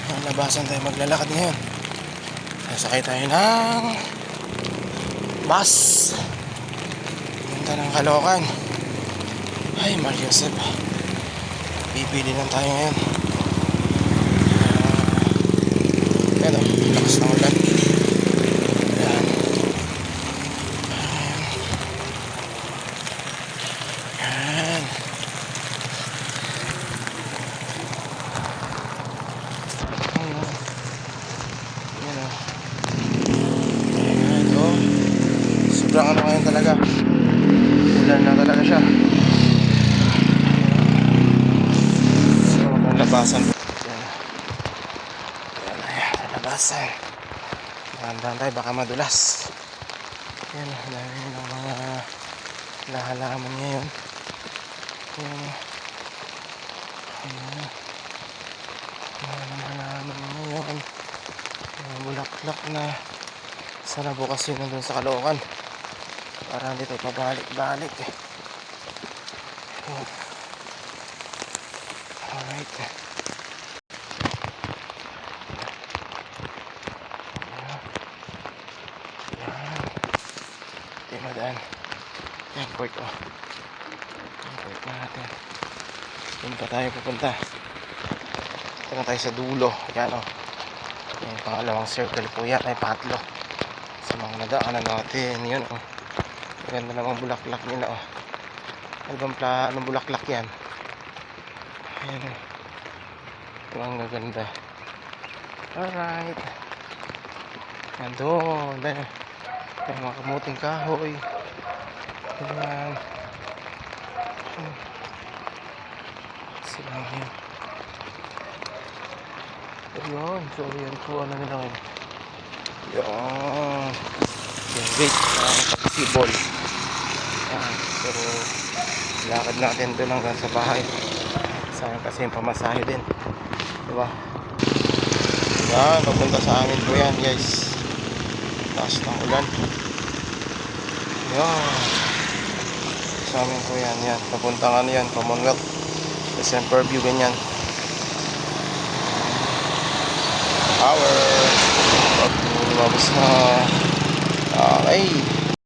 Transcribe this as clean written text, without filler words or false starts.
Labasan tayo maglalakad ngayon. Sasakay tayo ng bus punta ng Caloocan. Ay, Mariosep, bibili lang tayo ngayon. Pero lakas ng ulan. Ayan. Ayan. Sobrang ano ngayon talaga, ulan na talaga siya. So kung labasan, yan, labasan, dahan-dahan tayo baka madulas. Yan, dami ng mga lahalaman ngayon. Yan, mga halaman ngayon, mga bulaklak na. Sana bukas yun nandun sa Caloocan para hindi tayo pabalik-balik eh. Alright. Ito yung madaan. Yan, court oh. Yan, court natin. Doon pa tayo pupunta. Ito na tayo sa dulo. Yan oh. Yan, pangalawang circle po yan. Ay, pangatlo. Sa mga nadaanan natin. Yun oh. Ganda namang bulaklak nila oh. Anong bulaklak yan? Ayan oh. Ito ang gaganda. Alright. Yan doon. Dahil may mga kamuting kahoy. Ayan. Sila ngayon. Ayun. So yan po ano nila ngayon. Yan. Yan. Wait. Sibol. So lakad natin doon hanggang sa bahay. Sayang kasi yung pamasahe din, diba? Yan, papunta sa amin po yan guys. Taas ng ulan. Yan, sa amin po yan. Yan, papuntang ano yan, Commonwealth, December view, ganyan. Power. Lumabas na. Okay.